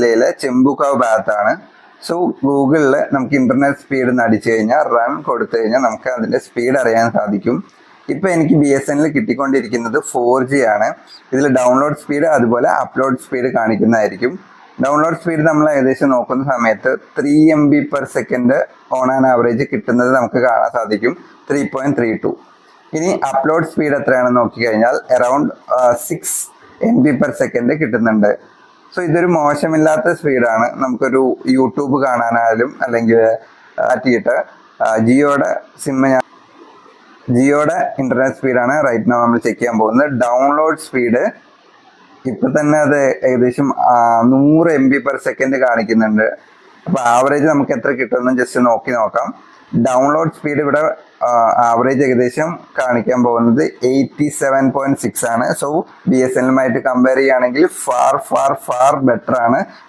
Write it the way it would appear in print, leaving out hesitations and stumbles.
ജില്ലയിലെ ചെമ്പുക്കാവ് ഭാഗത്താണ്. സോ ഗൂഗിളിൽ നമുക്ക് ഇന്റർനെറ്റ് സ്പീഡ് എന്ന് അടിച്ചു കഴിഞ്ഞാൽ റൺ കൊടുത്തു കഴിഞ്ഞാൽ നമുക്ക് അതിന്റെ സ്പീഡ് അറിയാൻ സാധിക്കും. ഇപ്പൊ എനിക്ക് BSNL കിട്ടിക്കൊണ്ടിരിക്കുന്നത് 4G ആണ്. ഇതിൽ ഡൗൺലോഡ് സ്പീഡ് അതുപോലെ അപ്ലോഡ് സ്പീഡ് കാണിക്കുന്നതായിരിക്കും. ഡൗൺലോഡ് സ്പീഡ് നമ്മൾ ഏകദേശം നോക്കുന്ന സമയത്ത് 3 MB/s ഓൺ ആൻ ആവറേജ് കിട്ടുന്നത് നമുക്ക് കാണാൻ സാധിക്കും, 3.32. ഇനി അപ്ലോഡ് സ്പീഡ് എത്രയാണെന്ന് നോക്കിക്കഴിഞ്ഞാൽ അറൌണ്ട് 6 MB/s കിട്ടുന്നുണ്ട്. സോ ഇതൊരു മോശമില്ലാത്ത സ്പീഡാണ്. നമുക്കൊരു യൂട്യൂബ് കാണാനായാലും അല്ലെങ്കിൽ മാറ്റിയിട്ട് ജിയോയുടെ ഇന്റർനെറ്റ് സ്പീഡാണ് റൈറ്റ് നൗ നമ്മൾ ചെക്ക് ചെയ്യാൻ പോകുന്നത്. ഡൗൺലോഡ് സ്പീഡ് ഇപ്പൊ തന്നെ അത് ഏകദേശം 100 MB/s കാണിക്കുന്നുണ്ട്. അപ്പൊ ആവറേജ് നമുക്ക് എത്ര കിട്ടുമെന്ന് ജസ്റ്റ് നോക്കാം. ഡൗൺലോഡ് സ്പീഡ് ഇവിടെ ആവറേജ് ഏകദേശം കാണിക്കാൻ പോകുന്നത് 87.6 ആണ്. സോ BSNL കമ്പയർ ചെയ്യുകയാണെങ്കിൽ ഫാർ ബെറ്റർ ആണ്.